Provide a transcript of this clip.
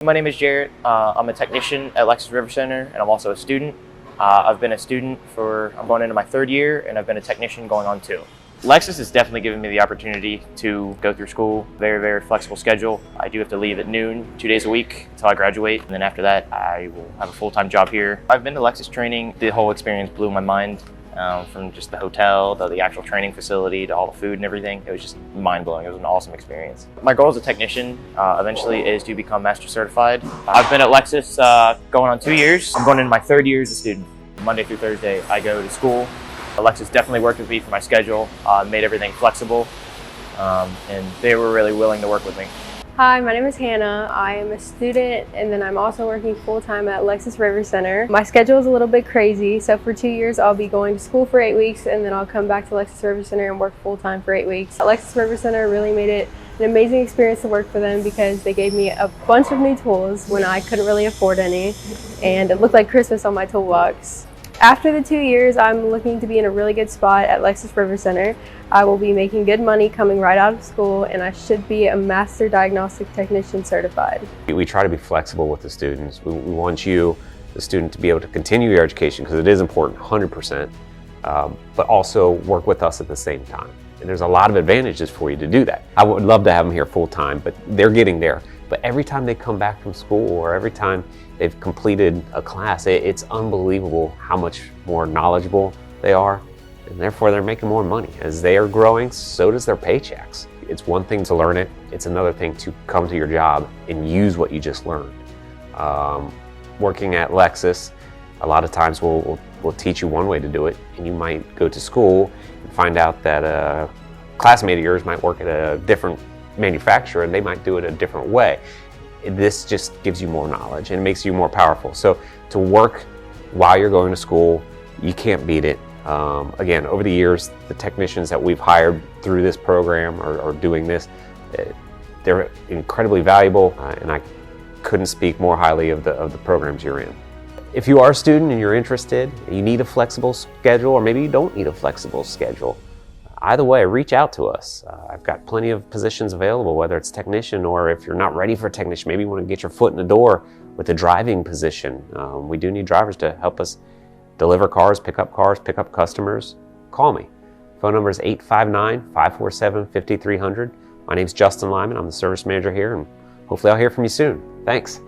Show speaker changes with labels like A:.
A: My name is Jarrett. I'm a technician at Lexus RiverCenter, and I'm also a student. I've been a student I'm going into my third year, and I've been a technician going on 2. Lexus has definitely given me the opportunity to go through school. Very, very flexible schedule. I do have to leave at noon 2 days a week until I graduate, and then after that, I will have a full-time job here. I've been to Lexus training. The whole experience blew my mind. From just the hotel, the actual training facility, to all the food and everything. It was just mind-blowing. It was an awesome experience. My goal as a technician eventually is to become master certified. I've been at Lexus going on 2 years. I'm going into my third year as a student. Monday through Thursday, I go to school. Lexus definitely worked with me for my schedule, made everything flexible, and they were really willing to work with me.
B: Hi, my name is Hannah. I am a student, and then I'm also working full-time at Lexus RiverCenter. My schedule is a little bit crazy, so for 2 years I'll be going to school for 8 weeks, and then I'll come back to Lexus RiverCenter and work full-time for 8 weeks. Lexus RiverCenter really made it an amazing experience to work for them because they gave me a bunch of new tools when I couldn't really afford any, and it looked like Christmas on my toolbox. After the 2 years, I'm looking to be in a really good spot at Lexus RiverCenter. I will be making good money coming right out of school, and I should be a Master Diagnostic Technician certified.
C: We try to be flexible with the students. We want you, the student, to be able to continue your education because it is important, 100%, but also work with us at the same time. And there's a lot of advantages for you to do that. I would love to have them here full time, but they're getting there. But every time they come back from school or every time they've completed a class, it's unbelievable how much more knowledgeable they are, and therefore they're making more money. As they are growing, so does their paychecks. It's one thing to learn it, it's another thing to come to your job and use what you just learned. Working at Lexus, a lot of times we'll teach you one way to do it, and you might go to school and find out that a classmate of yours might work at a different manufacturer and they might do it a different way. This just gives you more knowledge and makes you more powerful. So to work while you're going to school, you can't beat it. Again, over the years, the technicians that we've hired through this program or doing this, they're incredibly valuable, and I couldn't speak more highly of the programs you're in. If you are a student and you're interested, you need a flexible schedule, or maybe you don't need a flexible schedule, either way, reach out to us. I've got plenty of positions available, whether it's technician or if you're not ready for a technician, maybe you want to get your foot in the door with a driving position. We do need drivers to help us deliver cars, pick up customers. Call me. Phone number is 859-547-5300. My name's Justin Lyman. I'm the service manager here, and hopefully I'll hear from you soon. Thanks.